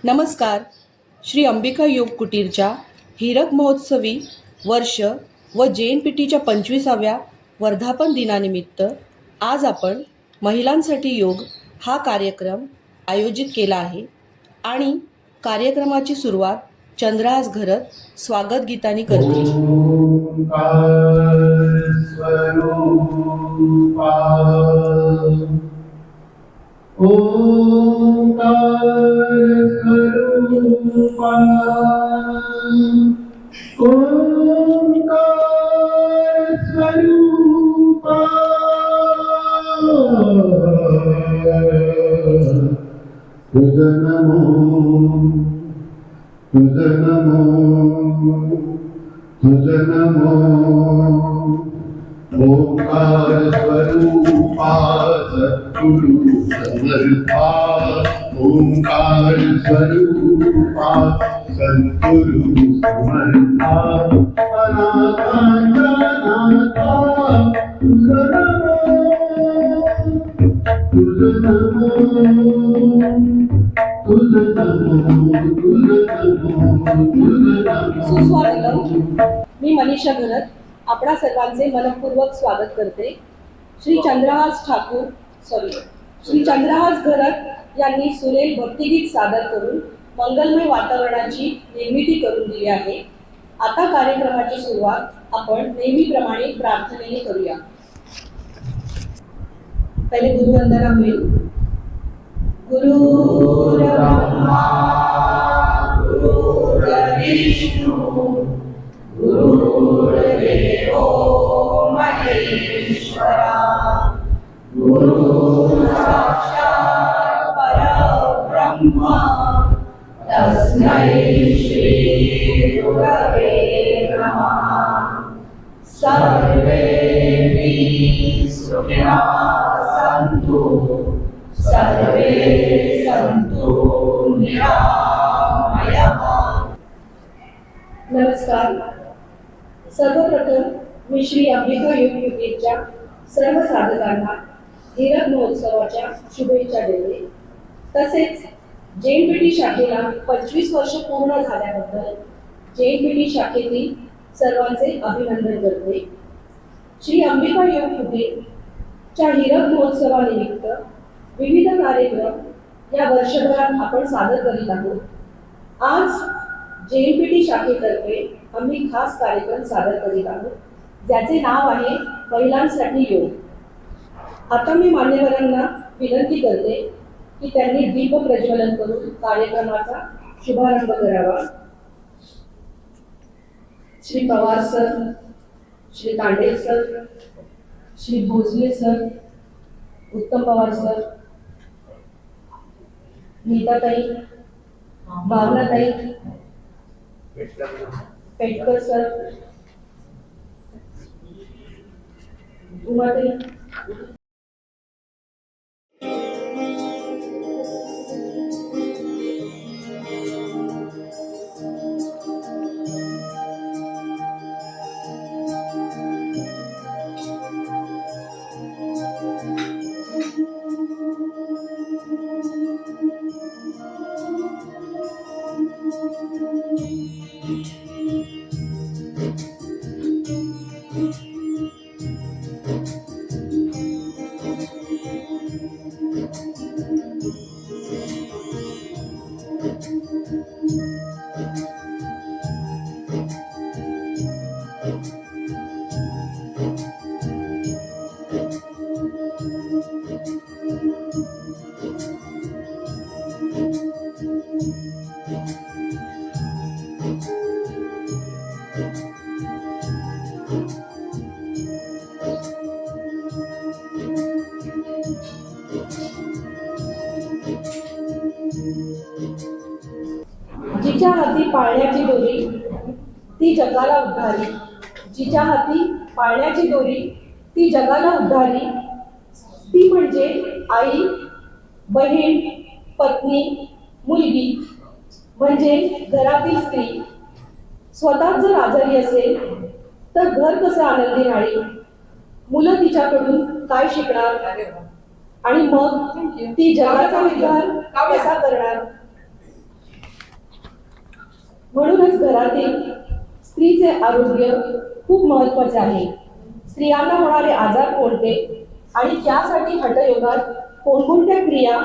नमस्कार. श्री अंबिका योग कुटीरच्या हीरक महोत्सवी वर्ष व JNPTच्या 25व्या वर्धापन दिनानिमित्त आज आपण महिलांसाठी योग हा कार्यक्रम आयोजित केला आहे आणि कार्यक्रमाची सुरुवात चंद्रहास घरत स्वागत गीतानी करतील. ओंकार स्वरूपा ओंकार स्वरूपा तुझ नमो तुझ नमो तुझ नमो ओंकार स्वरूपा सद्गुरु समर्था ओंकार स्वरूपा सद्गुरु समर्था अनाथा नाथा तुझ नमो तुझ नमो तुझ नमो सुस्वागतम. मी मनीषा घरत आपणा सर्वांचे मनपूर्वक स्वागत करते. श्री चंद्रहास घरत यांनी सुरेल भक्तिगीत सादर करून मंगलमय वातावरणाची निर्मिती करून दिली आहे. आता कार्यक्रमाची सुरुवात आपण नेहमीप्रमाणे प्रार्थनेने करूया. पहिले गुरुवंदना होईल. गुरुर्ब्रह्मा गुरुर्विष्णू गुरुर्देवो महेश्वरा गुरु साक्षात् परब्रह्म तस्मै श्री गुरवे नमः. सर्वे सुखिनः सन्तु सर्वे सन्तु निरामयः. नमस्कार. सर्वप्रथम मी श्री अंबिका योग कुटीरच्या सर्व साधकांना हीरक महोत्सवाच्या शुभेच्छा देते. तसेच JNPT शाखेला 25 वर्ष पूर्ण झाल्याबद्दल JNPT शाखेतील सर्वांचे अभिनंदन करते. श्री अंबिका योग कुटीरच्या हीरक महोत्सवानिमित्त विविध कार्यक्रम या वर्षभरात आपण सादर करीत आहोत. आज JNPT शाखेतर्फे आम्ही खास कार्यक्रम सादर करीत आहोत ज्याचे नाव आहे महिलांसाठी योग. आता मी मान्यवरांना विनंती करते की त्यांनी दीप प्रज्वलन करून कार्यक्रमाचा शुभारंभ करावा. Shri Pawar sir, Shri Tande sir, Shri Bhosale sir, Uttam Pawar sir, नीताताई, भावनाताई, पेटकर सर, उमाताई, जिच्या हाती पाळण्याची दोरी ती जगाला उद्धारी. जिच्या हाती पाळण्याची दोरी ती जगाला उद्धारी. ती म्हणजे आई, बहीण, पत्नी, मुलगी म्हणजे घरातील स्त्री. स्वतः जर आजारी असेल तर घर कसं आनंदी राहील, मुलं तिच्याकडून काय शिकणार आणि मग ती जगाचा विचार कसा करणार. म्हणूनच घरातील स्त्रीचे आरोग्य खूप महत्त्वाचे आहे. स्त्रियांना होणारे आजार कोणते आणि त्यासाठी हठयोगात कोणकोणत्या क्रिया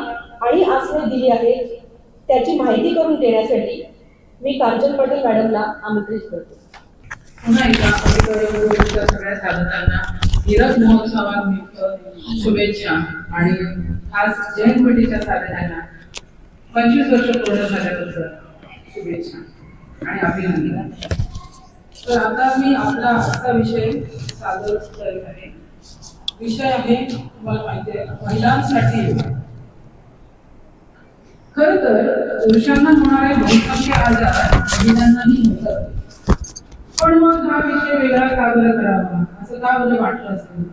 आणि आसने दिली आहेत त्याची माहिती करून देण्यासाठी मी कांचन पटेल मॅडमला आमंत्रित करते. पुन्हा एकदा अभिकरच्या सगळ्या साधकांना हीरक महोत्सवानिमित्त शुभेच्छा आणि खास जयंतवटीच्या साधकांना 25 वर्ष पूर्ण झाल्याबद्दल शुभेच्छा आणि अभिनंदन. तर आता मी आपला आजचा विषय सादर करत आहे. विषय आहे तुम्हाला माहिती आहे महिलांसाठी. खर तर पुरुषांना होणारे बहुसंख्य आजार महिलांनाही होतात. पण मग हा विषय वेगळा का बरं करावा असं का बरं वाटलं असेल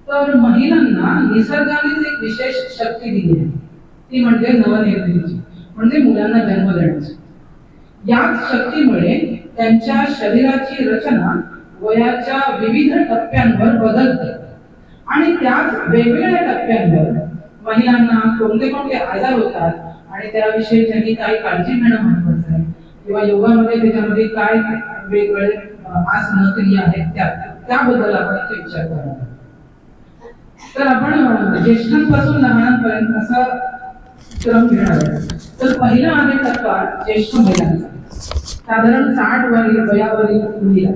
तर महिलांना निसर्गानेच एक विशेष शक्ती दिली आहे. ती म्हणजे नवनिर्मितीची, म्हणजे मुलांना जन्म देण्याची. याच शक्तीमुळे त्यांच्या शरीराची रचना वयाच्या विविध टप्प्यांवर बदलते आणि त्याच वेगवेगळ्या टप्प्यांवर महिलांना कोणते कोणते आजार होतात आणि त्याविषयी त्यांनी काय काळजी घेणं महत्वाचं आहे किंवा योगामध्ये त्याच्यामध्ये काय वेगवेगळे आसन क्रिया आहेत त्याबद्दल आपण इथे विचार करणार. तर आपण ज्येष्ठांपासून लहानांपर्यंत असा क्रम घेणार आहोत. तर पहिला आहे टप्पा ज्येष्ठ महिलांचा, साधारण 60 वयावरील मुलीला.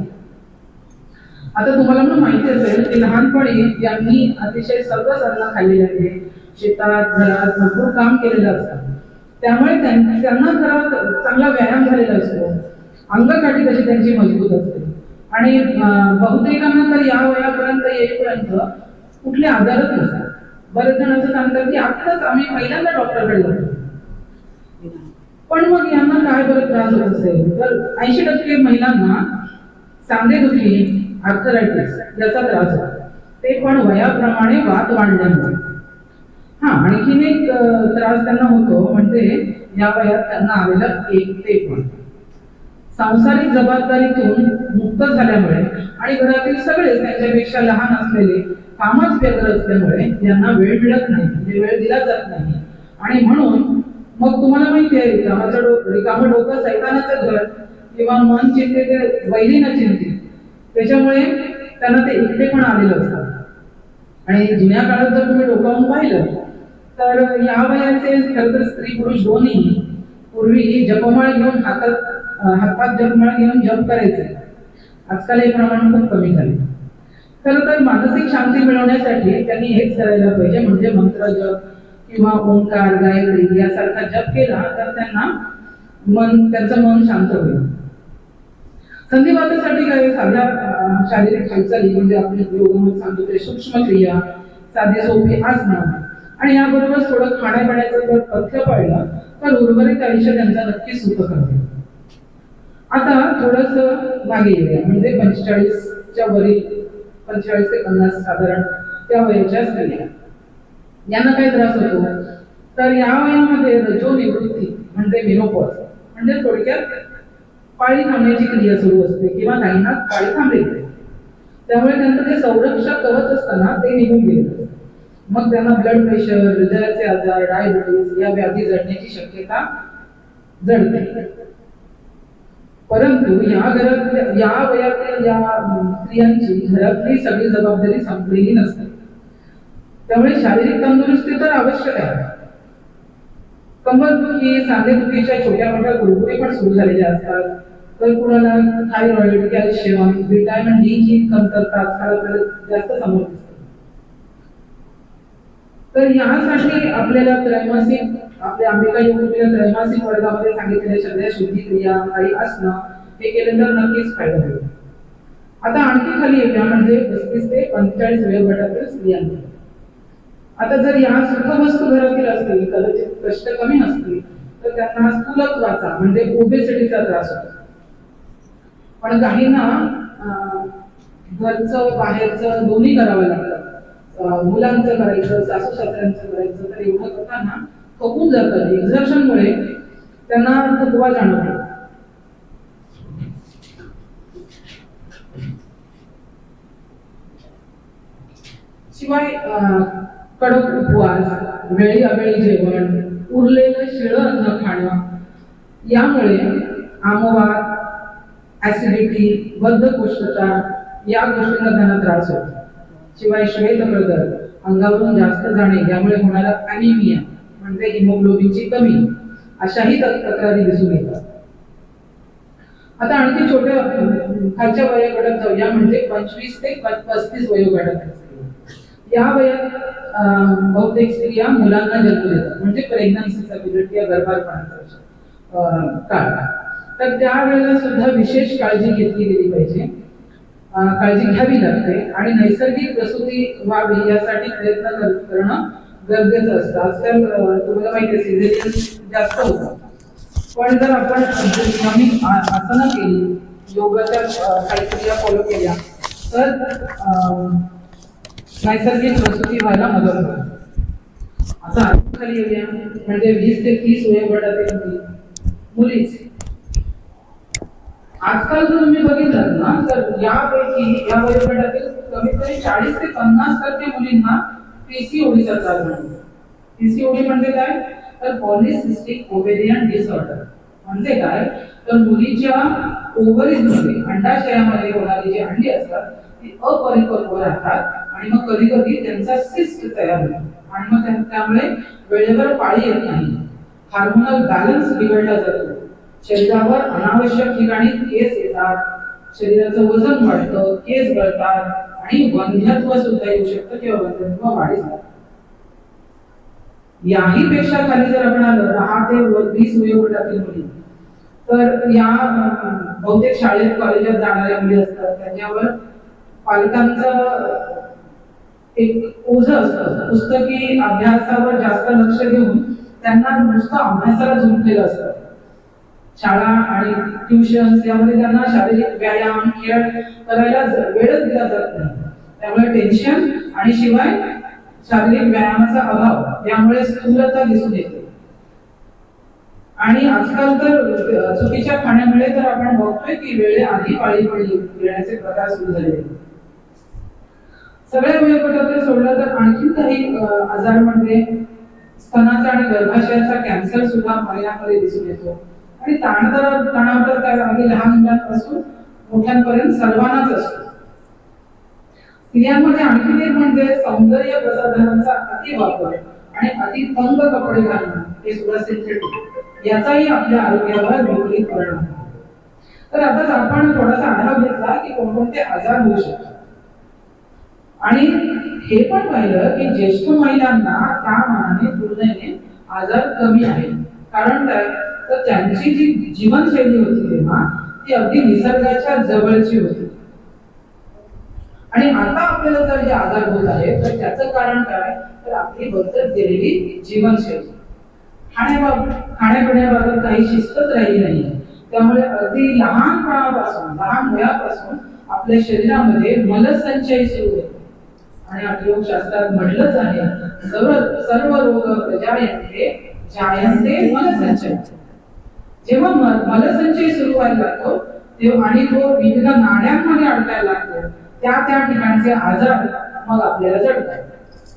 आता तुम्हाला पण माहिती असेल की लहानपणी यांनी अतिशय सगळं अन्न खाल्लेलं आहे, शेतात घरात भरपूर काम केलेलं असतं. त्यामुळे त्यांना घरात चांगला व्यायाम झालेला असतो, अंगकाठी कशी त्यांची मजबूत असते आणि बहुतेकांना तर या वयापर्यंत येईपर्यंत कुठले आजारच नसतात. बरेच जण असं सांगतात की आताच आम्ही पहिल्यांदा डॉक्टरकडे जातो. पण मग यांना काय बरं त्रास होत असेल तर 80% महिलांना सांधेदुखी, आर्थरायटिस याचा त्रास होतो. ते पण वयाप्रमाणे वात वाढल्यामुळे. आणखीन एक त्रास त्यांना होतो म्हणजे या वयात त्यांना आलेलं एकटेपण. सांसारिक जबाबदारीतून मुक्त झाल्यामुळे आणि घरातील सगळेच त्यांच्यापेक्षा लहान असलेले कामात व्यग्र असल्यामुळे यांना वेळ मिळत नाही, म्हणजे वेळ दिला जात नाही. आणि म्हणून मग तुम्हाला माहिती आहे रिकामं डोकं सैतानाचं घर किंवा मन चिंते ते वैरीनं चिंतित. त्याच्यामुळे त्यांना ते एकटेपण आलेलं असतं. आणि जुन्या काळात जर तुम्ही डोकावून पाहिलं तर या वयाचे खरं तर स्त्री पुरुष दोन्ही पूर्वी जपमाळ घेऊन हातात जपमाळ घेऊन जप करायचे. आजकाल हे प्रमाण खूप कमी झाले. खरं तर मानसिक शांती मिळवण्यासाठी त्यांनी हेच करायला पाहिजे, म्हणजे मंत्र जप किंवा ओंकार, गायत्री यासारखा जप केला तर त्यांचं मन शांत होईल. संधिवातासाठी काय साध्या शारीरिक हालचाली म्हणजे आपण योगामध्ये सांगतो ते सूक्ष्म क्रिया, साधे सोपे आसनं आणि याबरोबर थोडं खाण्यापिण्याचं जर पथ्य पाळलं तर उर्वरित आयुष्य त्यांचा नक्कीच सुखकर होईल. आता थोडंसं मागे येऊया, म्हणजे 45च्या वरील 45 ते 50 साधारण त्या वयाच्या स्त्रिया यांना काय त्रास होतो तर या वयामध्ये रजोनिवृत्ती म्हणजे मेनोपॉज, म्हणजे थोडक्यात पाळी थांबण्याची क्रिया सुरू असते किंवा काहींना पाळी थांबली. त्यामुळे त्यांचं जे संरक्षक कवच असताना ते निघून गेले. मग त्यांना ब्लड प्रेशर, हृदयाचे आजार, डायबिटीज या व्याधी जडण्याची शक्यता जडते. परंतु या वयातील या स्त्रियांची घरातली सगळी जबाबदारी संपलेली नसते. त्यामुळे शारीरिक तंदुरुस्ती तर आवश्यक आहे. कंबरदुखी, सांधेदुखीच्या छोट्या मोठ्या कुरकुरी पण सुरू झालेल्या असतात. तर कुणाला थायरॉइड, कॅल्शियम, व्हिटॅमिन डी ची कमतरता जास्त समोर दिसते. तर यासाठी आपल्याला त्रैमासिक आपल्या अंबिका योगीच्या त्रैमासिक वर्गामध्ये सांगितलेल्या सगळ्या शुद्धी क्रिया, काही आसनं हे केले तर नक्कीच फायदा होईल. आता आणखी खाली येऊया, म्हणजे 35 ते 45 वयोगटातील स्त्रियांना. आता जर या सुख वस्तू घरातील असतील, कदाचित कष्ट कमी असतील तर त्यांना स्थूलत्वाचा म्हणजे ओबेसिटीचा त्रास होतो. पण काहींना घरचं बाहेरचं दोन्ही करावं लागतं. मुलांचं करायचं, सासू सासऱ्यांचं करायचं, तर एवढं करताना थकून जातात. एक्झर्शनमुळे त्यांना थकवा जाणवतो. शिवाय कडक उपवास, वेळी अवेळी जेवण, उरलेलं शिळं अन्न खाणं यामुळे आमोवात, ऍसिडिटी, बद्धकोष्ठता या गोष्टींना त्यांना त्रास होतो. शिवाय श्वेतप्रदर, अंगावरून जास्त जाणे यामुळे होणारा अॅनिमिया म्हणजे हिमोग्लोबिनची कमी अशाही तक्रारी दिसून येतात. आता आणखी छोट्या खालच्या वयोगटात जाऊया, म्हणजे 25 ते 35 वयोगटात. या वयात बहुतेक स्त्रिया मुलांना जन्म देतात, म्हणजे प्रेग्नन्सीचा पिरियड किंवा गर्भारपणाचा काळ. तर त्यावेळेला सुद्धा विशेष काळजी घेतली गेली पाहिजे, काळजी घ्यावी लागते आणि नैसर्गिक प्रसूती व्हावी यासाठी प्रयत्न करणं गरजेचं असतं. आजकाल तुम्हाला माहिती आहे सिझेरियन जास्त होतं, पण जर आपण नियमित आसनं केली, योगाच्या काही क्रिया फॉलो केल्या तर नैसर्गिक प्रसूती व्हायला मदत होते. आता खाली येऊया, म्हणजे 20 ते 30 वयोगटातील मुलीच. आजकाल जर तुम्ही बघितलं ना तर यापैकी या वयोगटातील कमीत कमी 40 ते 50% मुलींना पीसीओडीचा त्रास होतो. पीसीओडी म्हणजे काय? तर पॉलिसिस्टिक ओव्हेरियन डिसऑर्डर. म्हणजे काय? तर मुलीच्या ओव्हरीजमध्ये, अंडाशयामध्ये होणारी जी अंडी असतात ती अपरिपक्व राहतात आणि मग कधी कधी त्यांचा सिस्ट तयार होतो आणि मग त्यामुळे वेळेवर पाळी येत नाही, हार्मोनल बॅलन्स बिघडला जातो, शरीरावर अनावश्यक ठिकाणी केस येतात, शरीराचं वजन वाढतं, केस गळतात आणि वंध्यत्व सुद्धा येऊ शकतं किंवा वंध्यत्व वाढीस लागतं. याही पेक्षा खाली जर आपण आलं 10 ते 20 वयोगटातील मुली, तर या बहुतेक शाळेत कॉलेजात जाणाऱ्या मुली असतात, त्यांच्यावर पालकांचं एक ओझं असतं. पुस्तकी अभ्यासावर जास्त लक्ष देऊन त्यांना नुसतं अभ्यासाला झुंकलेलं असतं. शाळा आणि ट्युशन यामध्ये त्यांना शारीरिक व्यायाम, खेळ करायला वेळच दिला जात नाही. त्यामुळे टेन्शन आणि शिवाय शारीरिक व्यायामाचा अभाव यामुळे स्थूलता दिसून येते. आणि आजकाल तर चुकीच्या खाण्यामुळे तर आपण बघतोय की वेळेआधी पाळी पडली येण्याचे प्रकार सुरू झाले. सगळ्या वयोगटातील सोडलं तर आणखी काही आजारांमध्ये स्तनाचा आणि गर्भाशयाचा कॅन्सर सुद्धा महिलांमध्ये दिसून येतो. आणि तणाव तर अगदी लहान मुलांपासून मोठ्यांपर्यंत सर्वांनाच असतो. स्त्रियांमध्ये आणखी एक म्हणजे सौंदर्य प्रसाधनांचा अतिवापर आणि अति तंग कपडे घालणं, हे सुद्धा सिंथेटिक, याचाही आपल्या आरोग्यावर विपरीत परिणाम होतो. तर आताच आपण थोडासा आढावा घेतला की कोणकोणते आजार होऊ शकतात आणि हे पण पाहिलं की ज्येष्ठ महिलांना त्या मानाने तुलनेने आजार कमी आहे. कारण काय? तर त्यांची जी जीवनशैली होती तेव्हा ती अगदी निसर्गाच्या जवळची होती. आणि आता आपल्याला जर हे आजार होत आहेत तर त्याचं कारण काय? तर आपली बदलत गेलेली जीवनशैली. खाण्यापिण्याबाबत काही शिस्तच राहिली नाही. त्यामुळे अगदी लहान वयापासून आपल्या शरीरामध्ये मलसंचय सुरू होतो. आणि आपल्या योगशास्त्रात म्हटलंच आहे, सर्व रोग प्रजायन्ते जायन्ते मलसंचय. जेव्हा मलसंचय सुरू व्हायला लागतो तेव्हा आणि तो विविध नाड्यांमध्ये अडकायला लागतो, त्या ठिकाणचे आजार मग आपल्याला जडतात.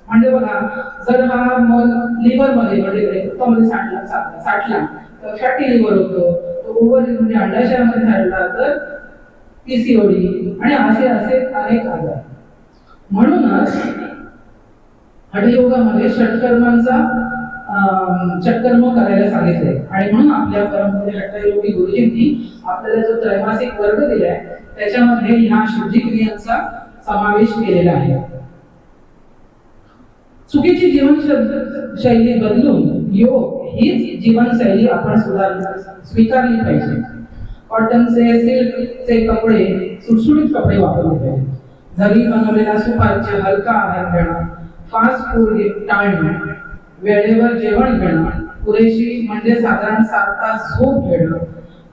म्हणजे बघा, जर हा मल लिव्हर मध्ये रक्तामध्ये साठला तर फॅटी लिव्हर होतो, तो ओव्हरी म्हणजे अंडाशयामध्ये झाला तर पीसीओडी आणि असे अनेक आजार. म्हणूनच हठयोगामध्ये षटकर्म करायला सांगितले आणि म्हणून आपल्या परंपरे हठयोगी गुरुजींनी आपल्याला जो त्रैमासिक वर्ग दिलाय त्याच्यामध्ये ह्या शुद्धी क्रियांचा समावेश केलेला आहे. चुकीची जीवनशैली बदलून योग हीच जीवनशैली आपण स्वीकारली पाहिजे. कॉटनचे, सिल्कचे कपडे, सुटसुटीत कपडे वापरले पाहिजे. घरी बनवलेला सुपाच्य हलका आहार घेणं, फास्ट फूड टाळणं, वेळेवर जेवण घेणं, पुरेशी म्हणजे साधारण 7 तास झोप घेणं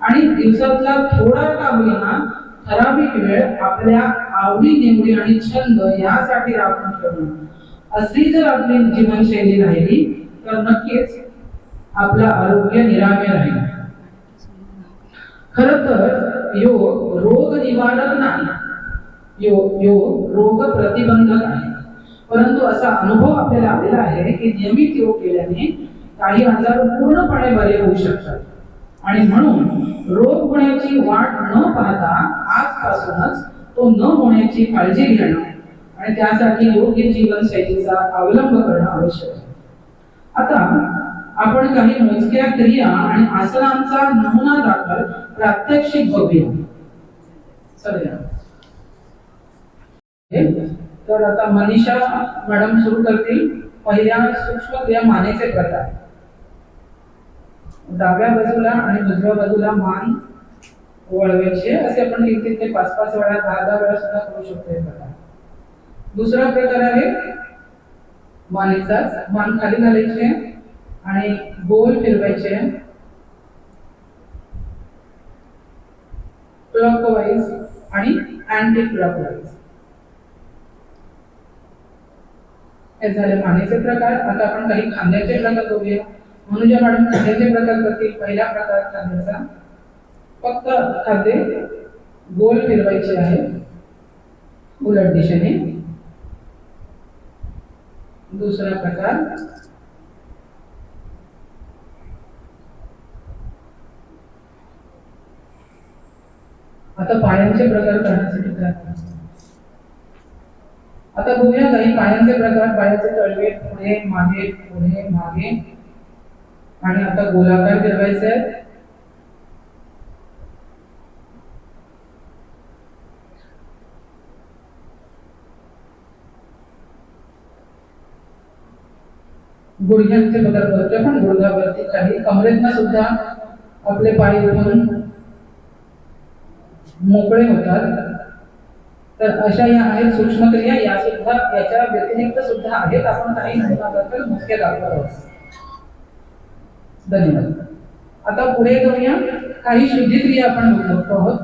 आणि दिवसातला थोडा का होईना ठराविक वेळ आपल्या आवडी निवडी आणि छंद यासाठी राखून ठेवणं, अशी जर आपली जीवनशैली राहिली तर नक्कीच आपलं आरोग्य निरामय राहील. खरं तर योग रोग निवारक नाही, योग रोग प्रतिबंधक आहे. परंतु असा अनुभव आपल्याला आलेला आहे की नियमित योग केल्याने काही आजार पूर्णपणे बरे होऊ शकतात. आणि म्हणून रोग होण्याची वाट न पाहता आजपासूनच तो न होण्याची काळजी घेणं आणि त्यासाठी योग्य जीवनशैलीचा अवलंब करणं आवश्यक आहे. आता आपण काही मोजक्या क्रिया आणि आसनांचा नमुना दाखल प्रात्यक्षिक बघूया. चला. तर आता मनीषा मॅडम सुरू करतील. पहिल्या सूक्ष्म क्रिया मानेचे प्रकार. डाव्या बाजूला आणि उजव्या बाजूला मान वळवायचे. असे आपण 3 ते 5 वेळा 10 वेळा सुद्धा करू शकतो हे प्रकार. दुसरा प्रकार आहे मानेचा. मान खाली घालायचे आणि गोल फिरवायचे क्लॉकवाईज आणि अँटी क्लॉकवाईज. हे झाले मानेचे प्रकार. आता आपण काही खांद्याचे प्रकार बघूया. मनुजा मॅडम खांद्याचे प्रकार करतील. पहिला प्रकार खांद्याचा. फक्त खांदे गोल फिरवायचे आहे उलट दिशेने. दुसरा प्रकार आता पायांचे प्रकार करण्यासाठी काय करायचं. आता बघूया काही पायांचे प्रकार. पायाचे तळवे पुढे मागे पुढे मागे आणि आता गोलाकार फिरवायचे आहेत. गुडघ्यांचे प्रकार बघतोय पण गुडघ्यावरती काही कमरेतनं सुद्धा आपले पाय उठून मोकळे होतात. तर अशा या आहेत सूक्ष्म क्रिया. या सुद्धा याच्या व्यतिरिक्त सुद्धा आहेत. आपण काही नमुनाबद्दल मुख्य दाखवत आहोत. धन्यवाद. आता पुढे जाऊया. काही शुद्धी क्रिया आपण बघतो आहोत.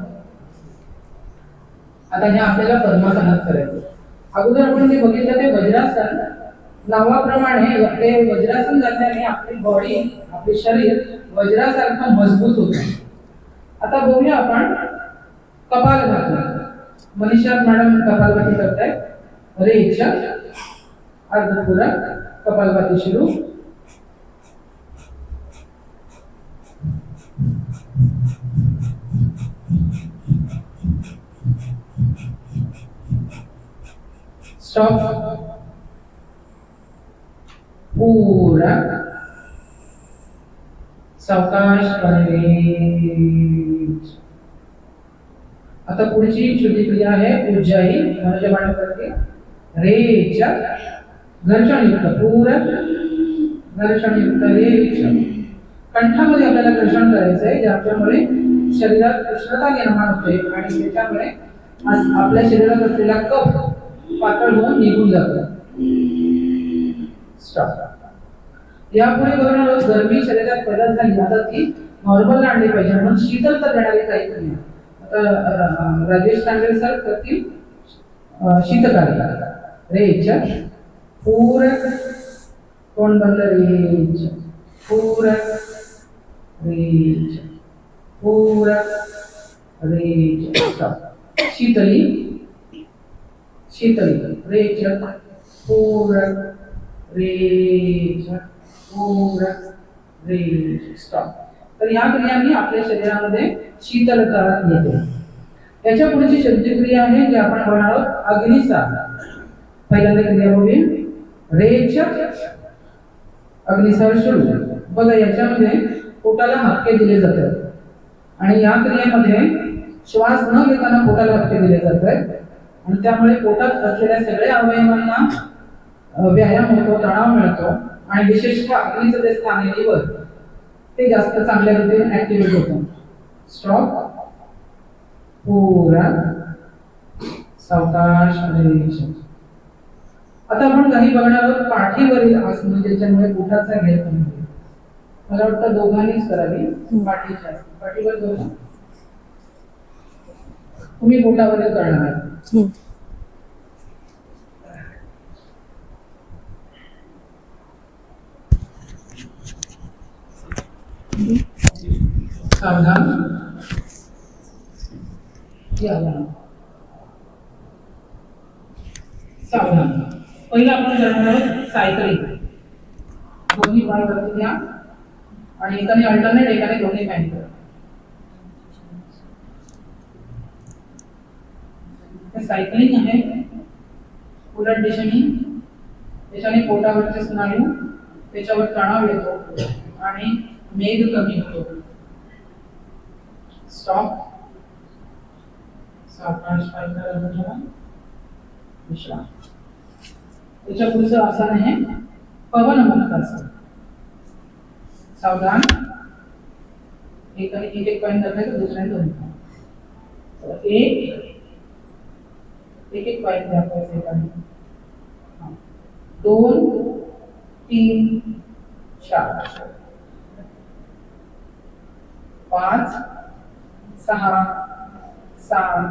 आता हे आपल्याला पद्मासनात करायचं. अगोदर आपण जे बघितलं ते वज्रासन. नावाप्रमाणे आपले वज्रासन घातल्याने आपली बॉडी आपले शरीर वज्रासारखं मजबूत होतं. आता बघूया आपण कपालभाती. मनीषा मॅडम कपालभाती करतायत. रेच्या अर्धपुरा कपालभाती सुरू. स्टॉप. पूरा सावकाश आता पुढची शुद्धी क्रिया आहे उज्जाई. मनुजा मॅडम करते. रेच्या घर्षणयुक्त पूरा घर्षणयुक्त रेच्या. कंठामध्ये आपल्याला घर्षण करायचं आहे ज्याच्यामुळे शरीरात उष्णता निर्माण होते आणि त्याच्यामुळे आपल्या शरीरात असलेला कफ पातळ होऊन निघून जातो. स्टॉप. यापुढे बघणार आहोत गरमी शरीरात पैदा झाली आता ती नॉर्मल आणली पाहिजे म्हणून शीतलता देणारी काही क्रिया. आता राजेश कांगरे सर करतील शीतकार्य. रेच्या पूरक तोंड बंद. रेच्या पूरक रेच्या पूरक रेच्या. स्टॉप. शीतली शीतली रेच्या पूरक रेच्या पूरक रेच्या. स्टॉप. तर या क्रियांनी आपल्या शरीरामध्ये शीतलता येते. त्याच्या पुढची शुद्धी क्रिया आहे जी आपण बघणार आहोत अग्निसार. पहिल्यांदा क्रिया बघूया. रेच्या अग्निसार सुरू. बघा याच्यामध्ये पोटाला हक्के दिले जातात आणि या क्रियेमध्ये श्वास न घेताना पोटाला हक्के दिले जातात आणि त्यामुळे पोटात असलेल्या सगळ्या अवयवांना व्यायाम होतो, तणाव मिळतो आणि विशेषतः अग्नीचं जे स्थान आहे लिव्हर ते जास्त चांगल्या रीतीने ऍक्टिव्हेट होतं. स्टॉप. पूरा सावकाश. आता आपण काही बघणार आहोत पाठीवरील आसन ज्याच्यामुळे पोटाचा घेर कमी होईल. मला वाटतं दोघांनीच करावी. पाठीवर दोघं तुम्ही पोटावर करणार आहात. सावधान. सावधान. पहिला आपण करणार आहोत सायकलिंग. दोन्ही पाय वरती घ्या आणि एकाने अल्टरनेट, एकाने दोन्ही पॅन करा. सायकलिंग आहे उलट दिशेने, त्याच्याने पोटावरचे स्नायू त्याच्यावर तणाव येतो आणि मेद कमी होतो. स्टॉप. सावकाश पाय करायला ठेवा. विश्राम. त्याच्या पुढचं आसन आहे पवनमुक्तासन. सावधान. एक एक पॉइंट करायचं, दुसऱ्याने दोन. एक पॉइंट दाखवायचे एकाने. 2 3 4 5 6 7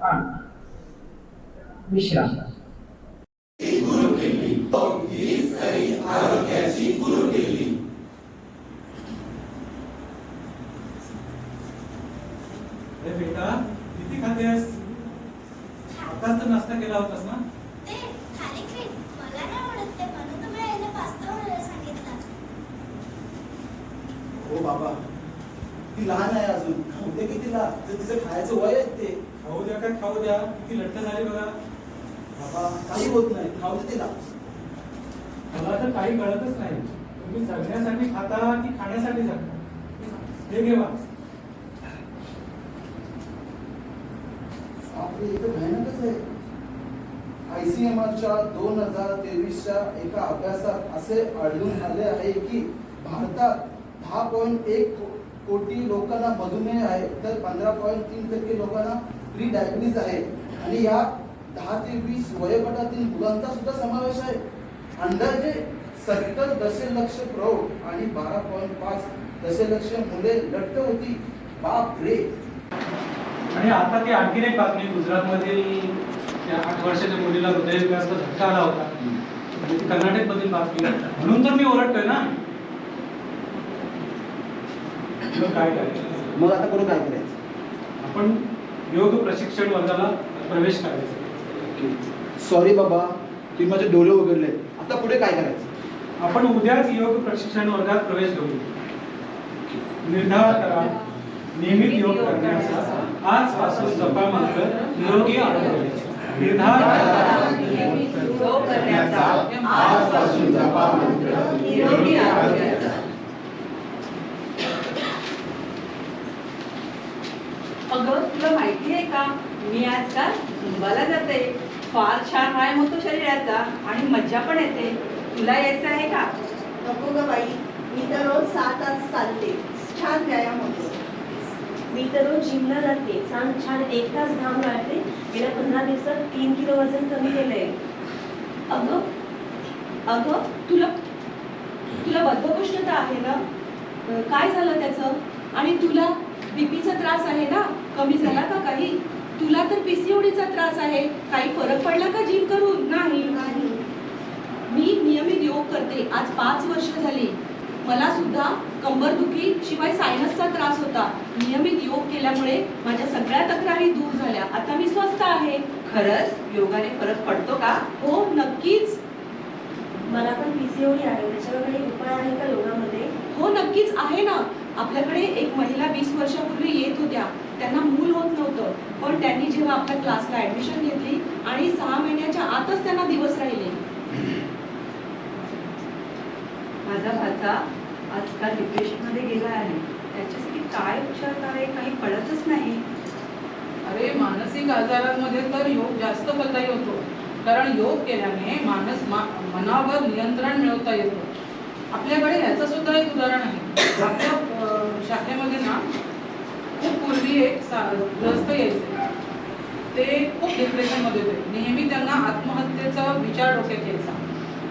8. विश्राम. अरे बेटा, किती खातेस? आताच तर नाश्ता केला होतास ना? ते थालीपीठ मला नाही आवडत ते म्हणून तुम्ही याला पास्ता बनवायला सांगितला. हो बाबा, ती लहान आहे अजून, खाऊ दे की तिला. जर तिचं खायचं वय आहे ते. खाऊ द्या काय खाऊ द्या, किती लठ्ठ झाली बघा. बाबा काही होत नाही, खाऊ दे तिला. मला तर काही कळतच नाही. तुम्ही जगण्यासाठी खाता की खाण्यासाठी जगता? हे घे बा. आपले इथं भयानकच आहे. ICMRच्या 2023च्या एका अभ्यासात असे आढळून आले आहे की भारतात 10.1 कोटी लोकांना मधुमेह आहे, तर 15.3% लोकांना प्री डायबिटीज आहे. आणि या 10 ते 20 वयोगटातील मुलांचा सुद्धा समावेश आहे. अंदाजे 70 दशलक्ष प्रौढ आणि 12.5 दशलक्ष मुले लठ्ठ होती. बाप रे. आणि आता ती आणखीन एक बातमी, गुजरातमधील त्या 8 वर्षाच्या मुलीला हृदयविकाराचा झटका आला होता. म्हणजे ती कर्नाटक मधील बातमी, म्हणून तर मी ओरडतोय ना. मग काय करायचं? मग आता पुढे काय करायचं? आपण योग प्रशिक्षण वर्गाला प्रवेश करायचा. सॉरी बाबा, तुम्ही माझे डोळे उघडले. आता पुढे काय करायचं? आपण उद्याच योग प्रशिक्षण वर्गात प्रवेश घेऊ. निर्धार करा नियमित योग करण्याचा आजपासून जपा मंत्र निरोगी आरोग्याचा. निर्धार करा योग करण्याचा आजपासून जपा मंत्र निरोगी आरोग्याचा. अगं तुला माहिती आहे का, मी आजकाल झुंबाला जाते. फार छान व्यायाम होतो शरीराचा आणि मज्जा पण येते. तुला यायचं आहे का? नको ग बाई, मी तर रोज 7 तास चालते. छान व्यायाम होतो. मी तर रोज जिमला जाते. छान 1 तास घाम गाळते. गेल्या 15 दिवसात 3 किलो वजन कमी केलंय. अगं अगं तुला तुला बद्धकोष्ठता आहे ना? काय झालं त्याचं? आणि तुला बीपीचा त्रास आहे ना? कमी झाला का काही? तुला तर पीसीओडीचा त्रास आहे. काही फरक पडला का जिम करून? नाही. मी नियमित योग करते. आज 5 वर्ष झाली. मला सुद्धा कंबरदुखी शिवाय सायनसचा त्रास होता. नियमित योग केल्यामुळे माझ्या सगळ्या तक्रारी दूर झाल्या. आता मी स्वस्थ आहे. खरंच योगाने फरक पडतो का? हो नक्कीच. मला पण पीसीओडी आहे. त्याच्यावर काही उपाय आहे का योगामध्ये? हो नक्कीच आहे ना. आपल्याकडे एक महिला 20 वर्षापूर्वी येत होत्या. त्यांना मूल होत नव्हतं, पण त्यांनी जेव्हा आपल्या क्लासला ऍडमिशन घेतली आणि 6 महिन्याच्या आतच त्यांना दिवस राहिले. माझा भाचा आजकाल डिप्रेशनमध्ये गेला आहे. त्याच्यासाठी काय उपचार करावे काही कळतच नाही. अरे मानसिक आजारांमध्ये तर योग जास्त फलदायी होतो, कारण योग केल्याने मनावर नियंत्रण मिळवता येतं. आपल्याकडे याचं सुद्धा एक उदाहरण आहे. आपल्या शाखेमध्ये ना खूप पूर्वी एक ग्रस्त यायचे. ते खूप डिप्रेशनमध्ये होते. नेहमी त्यांना आत्महत्येचा विचार डोक्यात यायचा.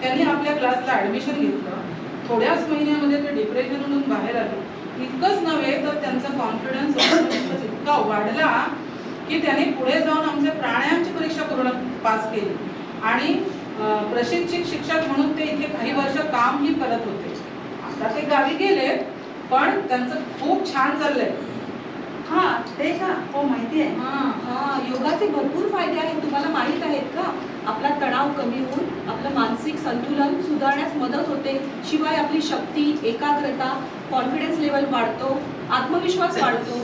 त्यांनी आपल्या क्लासला ऍडमिशन घेतलं. थोड्याच महिन्यामध्ये ते डिप्रेशनमधून बाहेर आले. इतकंच नव्हे तर त्यांचा कॉन्फिडन्स इतका वाढला की त्याने पुढे जाऊन आमच्या प्राणायामची परीक्षा पूर्ण पास केली आणि प्रशिक्षक शिक्षक म्हणून ते इथे काही वर्ष कामही करत होते. आता ते गावी गेले, पण त्यांचं खूप छान चाललंय. हा ते का हो माहिती आहे. हा योगाचे भरपूर फायदे आहेत, तुम्हाला माहीत आहेत का? आपला तणाव कमी होऊन आपलं मानसिक संतुलन सुधारण्यास मदत होते. शिवाय आपली शक्ती, एकाग्रता, कॉन्फिडन्स लेवल वाढतो, आत्मविश्वास वाढतो.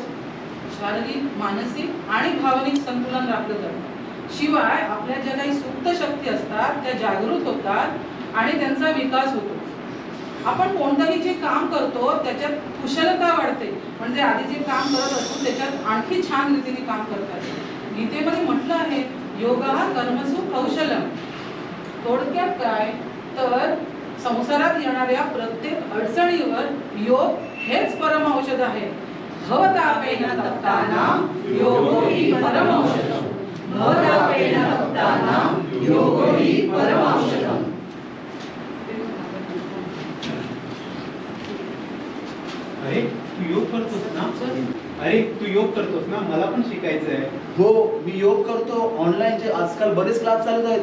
शारीरिक, मानसिक आणि भावनिक संतुलन राखलं जातं. शिवाय आपल्या ज्या काही सुप्त शक्ती असतात त्या जागृत होतात आणि त्यांचा विकास होतो. आपण कोणतंही जे काम करतो त्याच्यात कुशलता वाढते, म्हणजे आधी जे काम करत असतो त्याच्यात आणखी छान रीतीने काम करता येते. गीतेमध्ये म्हटलं आहे योगा कर्मसु कौशलम. थोडक्यात काय तर संसारात येणाऱ्या प्रत्येक अडचणीवर योग हेच परम औषध आहे. भवतापेन तप्तानां योगो हि परम औषधम्. भवतापेन तप्तानां योगो हि परम औषधम्. अरे तू योग करतोस ना? अरे तू योग करतोस ना? मला पण शिकायचं आहे. हो, मी योग करतो. ऑनलाईन जे आजकाल बरेच क्लास चालत आहेत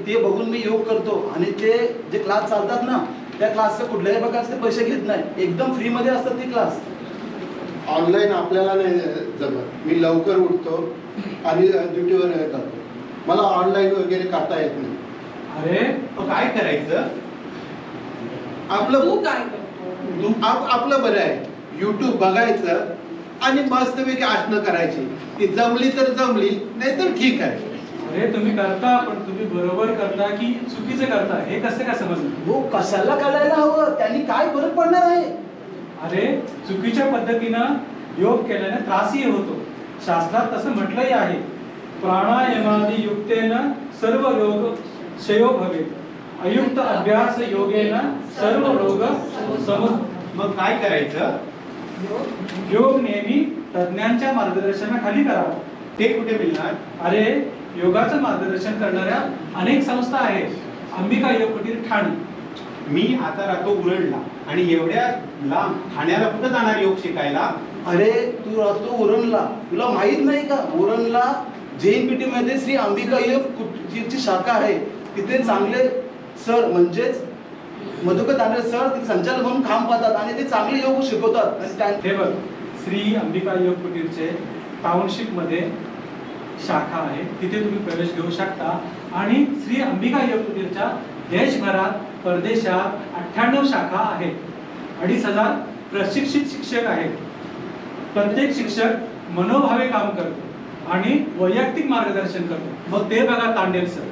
ते बघून मी योग करतो. आणि ते जे क्लास चालतात ना त्या क्लासचे कुठल्याही प्रकारचे पैसे घेत नाही, एकदम फ्री मध्ये असतात ते क्लास. ऑनलाईन आपल्याला नाही जमत. मी लवकर उठतो आणि ड्युटीवर जातो. मला ऑनलाईन वगैरे करता येत नाही. अरे मग काय करायचं? आपलं तू काय करतो? आपलं बरं आहे. YouTube बघायचं आणि मस्तपैकी आसनं करायची. ती जमली तर जमली, नाही तर ठीक आहे. अरे तुम्ही करता, पण तुम्ही बरोबर करता की चुकीचं करता हे कसं काय समजलं? हो, कशाला करायला हवं? त्यांनी काय फरक पडणार आहे? अरे चुकीच्या पद्धतीनं योग केल्याने त्रासही होतो. शास्त्रात तसं म्हटलंही आहे, प्राणायामादि युक्तेन सर्व रोग क्षयो भवेत, अयुक्त अभ्यास योगेन सर्व रोग मग काय करायचं? योग नेहमी तज्ञांच्या मार्गदर्शनाखाली करावा. ते कुठे मिळणार? अरे योगाचं मार्गदर्शन करणाऱ्या अनेक संस्था आहेत. अंबिका योग कुटीर ठाणे. मी आता राहतो उरणला आणि एवढ्या लांब ठाण्याला कुठं जाणार योग शिकायला? अरे तू राहतो उरणला, तुला माहित नाही का? उरणला JNPT मध्ये श्री अंबिका योग कुटीरची शाखा आहे. तिथे चांगले सर म्हणजेच मधुकर तांडे सर ते संचालक म्हणून काम पाहतात आणि ते चांगले योग शिकवतात. आणि हे बघ, श्री अंबिका योग कुटीरचे टाउनशिप मध्ये शाखा आहे, तिथे तुम्ही प्रवेश घेऊ शकता. आणि श्री अंबिका योग कुटीरच्या देशभरात परदेशात 98 शाखा आहेत. 2500 प्रशिक्षित शिक्षक आहेत. प्रत्येक शिक्षक मनोभावे काम करतो आणि वैयक्तिक मार्गदर्शन करतो. मग ते बघा तांडेल सर.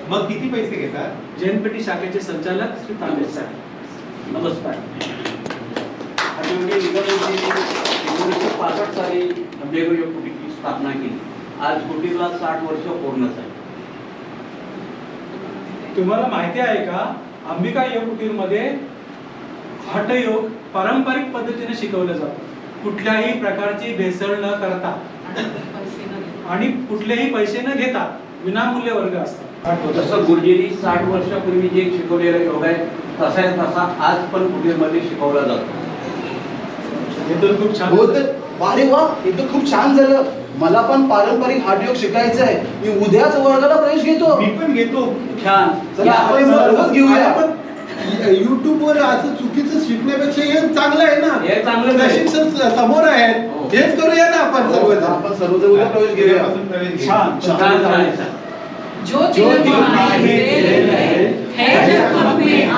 मग किती पैसे घेतात? JNPT शाखेचे संचालक श्री तांडेल सर. नमस्कार. 1965 साली अंबिका योग कुटीरची स्थापना केली. आज कुटीरला 60 वर्ष पूर्ण झाली. तुम्हाला माहिती आहे का, अंबिका योग कुटीर मध्ये हठयोग पारंपरिक पद्धतीने शिकवलं जातं. कुठल्याही प्रकारची भेसळ न करता आणि कुठलेही पैसे न घेता विनामूल्य वर्ग असतात. जसं गुरुजींनी 60 वर्षापूर्वी जे शिकवलेला योग आहे तसा आज पण कुटीरमध्ये शिकवला जातो. हे तर खूप छान. हो तर अरे वा, हे तर खूप छान झालं. मला पण पारंपरिक हठयोग शिकायचं आहे. मी उद्याच वर्गाला प्रवेश घेतो. मी पण घेतो. छान. चला आपण सर्वच घेऊया. YouTube वर असं चुकीचं शिकण्यापेक्षा हे चांगलं आहे ना. हे चांगलं आहे. प्रशिक्षण समोर आहे. हेच करूया ना आपण सर्वजण. आपण सर्वजण उद्या प्रवेश घेऊया. उद्यापासून प्रवेश घेऊ. छान छान छान छान. जो ज्योतिर्मय है जग में आ,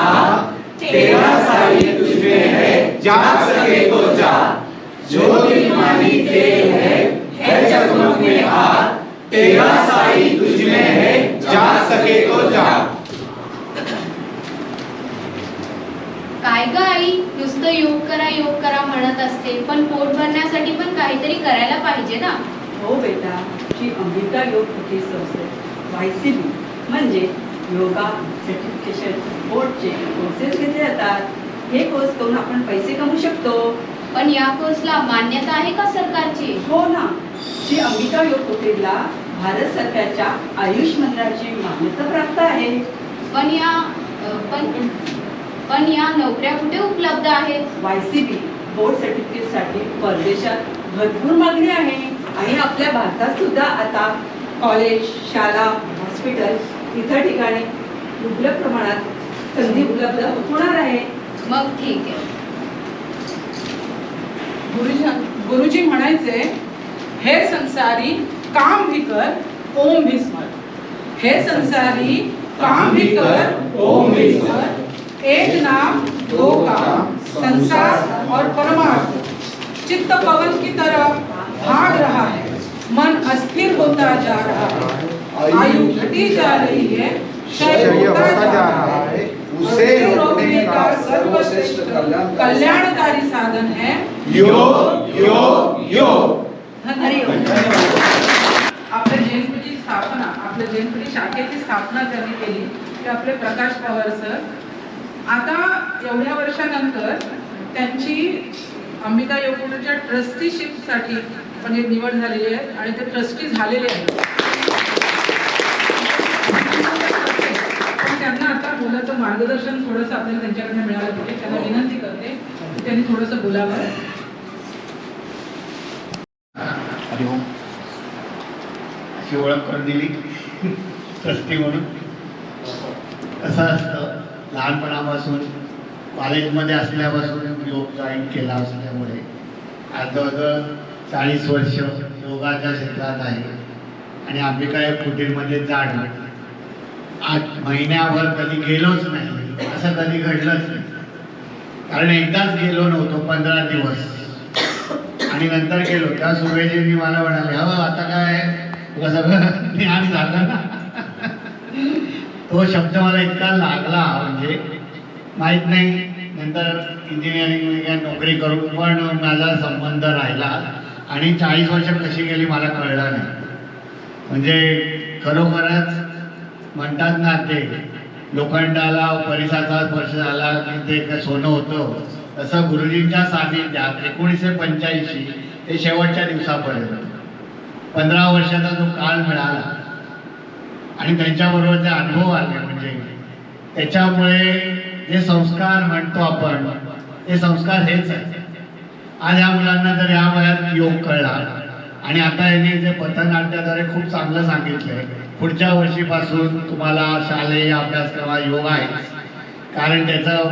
तेरा साई तुझमें है, जा सके तो जा. ज्योतिर्मय है जग में आ, तेरा साई तुझमें है, जा सके तो जा. काय ग आई, नुसतं योग करा म्हणत असते, पण पोट भरण्यासाठी पण काहीतरी करायला पाहिजे ना. हो बेटा, श्री अंबिका योग कुटीर संस्थे YCB म्हणजे योगा सर्टिफिकेशन बोर्डचे कोर्सेस घेतले जातात. हे कोर्स करून आपण पैसे कमवू शकतो. पण या कोर्सला मान्यता आहे का सरकारची? हो ना, श्री अंबिका योग कुटीरला भारत सरकारच्या आयुष मंडळाची मान्यता प्राप्त आहे. पण या नोकऱ्या कुठे उपलब्ध आहेत? YCB बोर्ड सर्टिफिकेटसाठी परदेशात भरपूर मागणी आहे आणि आपल्या भारतात सुद्धा आता कॉलेज, शाळा, हॉस्पिटल इतर ठिकाणी मुबलक प्रमाणात संधी उपलब्ध होणार आहे. मग ठीक आहे. गुरुजी म्हणायचे, हे संसारी काम भी कर ओम भी स्मर, हे संसारी काम भी कर ओम भी स्मर, एक नाम दो काम संसार और परमार्थ, चित्त पवन की तरह भाग रहा है, मन अस्थिर होता जा रहा है, आयु घटी जा रही है, क्षय होता जा रहा है, उसे रोकने का सर्वश्रेष्ठ कल्याणकारी साधन है योग योग योग। आपल्या जैनपीठची स्थापना, आपल्या जैनपीठी शाखेची स्थापना त्यांनी केली ते आपले प्रकाश पवार सर. आता एवढ्या वर्षानंतर त्यांची अंबिका योगपीठाच्या ट्रस्टीशिपसाठी म्हणजे निवड झालेली आहे आणि ते ट्रस्टी झालेले आहेत. पण त्यांना आता मुलाचं मार्गदर्शन थोडंसं आपल्याला त्यांच्याकडनं मिळालं पाहिजे. त्यांना विनंती करते की त्यांनी थोडंसं बोलावं. हरिओम. अशी ओळख करून दिली ट्रस्टी म्हणून. कसं असतं, लहानपणापासून कॉलेजमध्ये असल्यापासून योग जॉईन केला असल्यामुळे आज जवळजवळ 40 वर्ष योगाच्या क्षेत्रात आहे. आणि अंबिका योग कुटीरमध्ये जाणं, 8 महिन्याभर कधी गेलोच नाही असं कधी घडलंच नाही. कारण एकदाच गेलो नव्हतो 15 दिवस आणि नंतर गेलो. त्या सुरेशजींनी मला म्हणाले, हो आता काय सगळं ज्ञान झालं ना. तो शब्द मला इतका लागला म्हणजे माहीत नाही. नंतर इंजिनिअरिंग नोकरी करून पण माझा संबंध राहिला आणि 40 वर्ष कशी गेली मला कळलं नाही. म्हणजे खरोखरच म्हणतात ना, ते लोखंडाला परिसाचा स्पर्श झाला की ते सोनं होतं, तसं गुरुजींच्या सानिध्यात 1985 ते शेवटच्या दिवसापर्यंत 15 वर्षाचा जो काळ मिळाला आणि त्यांच्याबरोबर ते अनुभव आले, म्हणजे त्याच्यामुळे जे संस्कार म्हणतो आपण ते संस्कार हेच आहे. आज या मुलांना जर या वयात योग कळला आणि आता यांनी जे पथनाट्याद्वारे खूप चांगलं सांगितलंय, पुढच्या वर्षीपासून तुम्हाला शालेय अभ्यासक्रमात योग आहे. कारण त्याचं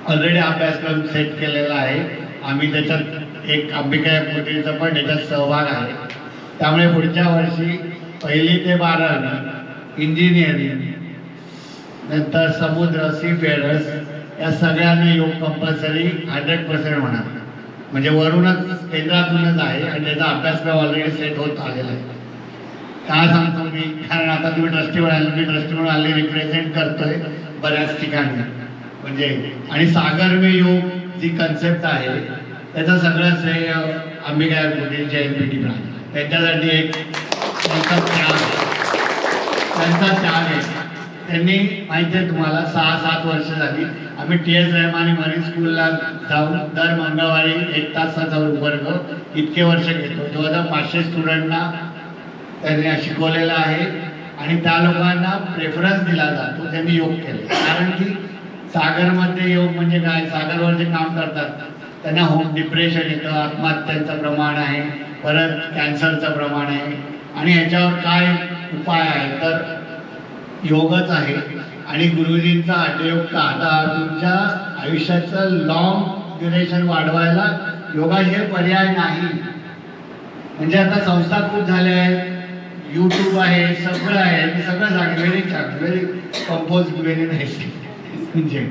ऑलरेडी अभ्यासक्रम सेट केलेला आहे. आम्ही त्याच्यात एक अंबिका कुटीरचा पण त्याच्यात सहभाग आहे. त्यामुळे पुढच्या वर्षी 1ली ते 12वी इंजिनिअरिंग, नंतर समुद्र, सीफेअरर्स या सगळ्यांना योग कंपल्सरी 100% होणार. म्हणजे वरूनच केंद्रातूनच आहे आणि त्याचा अभ्यासक्रम ऑलरेडी सेट होत आलेला आहे. काय सांगतो मी, कारण आता तुम्ही ट्रस्टी म्हणाले, मी ट्रस्टी म्हणून आले रिप्रेझेंट करतोय बऱ्याच ठिकाणी. म्हणजे आणि सागर में योग जी कन्सेप्ट आहे त्याचं सगळं श्रेय अंबिका कुटीरच्या एनपीटी ब्रांच, त्यांच्यासाठी एक त्यांचा त्याग आहे. त्यांनी माहिती आहे तुम्हाला 6-7 वर्ष झाली आम्ही TS रहमानी मरीन स्कूलला जाऊन दर मंगळवारी 1 तासाचा वर्ग इतके वर्ष घेतो. जवळजवळ 500 स्टुडंटना त्यांनी शिकवलेलं आहे आणि त्या लोकांना प्रेफरन्स दिला जातो. त्यांनी योग केले कारण की सागरमध्ये योग म्हणजे काय, सागरवर जे काम करतात त्यांना होम डिप्रेशन येतं, आत्महत्यांचं प्रमाण आहे, परत कॅन्सरचं प्रमाण आहे. आणि ह्याच्यावर काय उपाय आहे तर योगच आहे. आणि गुरुजींचा हठयोग का, आता तुमच्या आयुष्याचं लॉंग ड्युरेशन वाढवायला योगाशिवाय पर्याय नाही. म्हणजे आता संस्था खूप झाल्या आहेत, यूट्यूब आहे, सगळं आहे, मी सगळं सांगेन. व्हेरी छान, व्हेरी कंपोज, व्हेरी नाईस. म्हणजे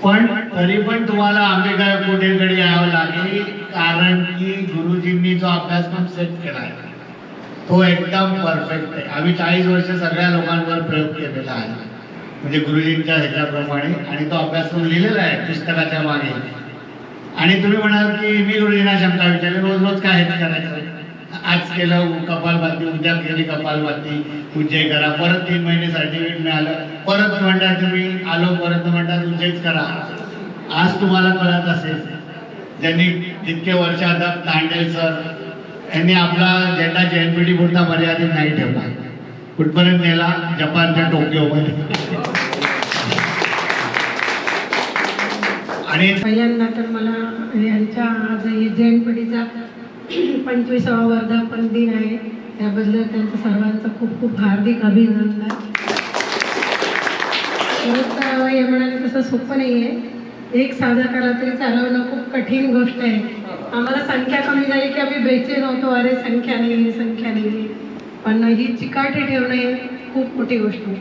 पण तरी पण तुम्हाला अंबिका कुटीरकडे यावं लागेल कारण की गुरुजींनी जो अभ्यासक्रम सेट केला आहे तो एकदम परफेक्ट आहे. आम्ही 40 वर्ष सगळ्या लोकांवर प्रयोग केलेला आहे म्हणजे गुरुजींच्या ह्याच्याप्रमाणे, आणि तो अभ्यासक्रम लिहिलेला आहे पुस्तकाच्या मागे. आणि तुम्ही म्हणाल की मी गुरुजींना शंका विचारली, रोज रोज काय हेच करायचं, आज केलं कपालभाती, उद्या केली कपालभाती, पूजे करा, परत 3 महिने सर्टिफिकेट मिळालं, परत म्हणतात तुम्ही आलो, परत म्हणतात पूजेच करा. आज तुम्हाला कळत असेल ज्यांनी जितके वर्ष आता दांडेल सर यांनी आपला झेंडा JNPT पुरता मर्यादित नाही ठेवला, कुठपर्यंत नेला, जपानच्या टोकियोमध्ये. आणि पहिल्यांदा तर मला यांच्या आज JNPTचा 25वा वर्धापन दिन आहे, त्याबद्दल त्यांचं सर्वांचं खूप खूप हार्दिक अभिनंदन. हे म्हणाले तसं सोपं नाही आहे, एक साधकाला तरी चालवणं खूप कठीण गोष्ट आहे. आम्हाला संख्या कमी झाली की आम्ही बेचैन होतो, अरे संख्या नाही आहे, संख्या नाही आहे. पण ही चिकाटी ठेवणं ही खूप मोठी गोष्ट आहे.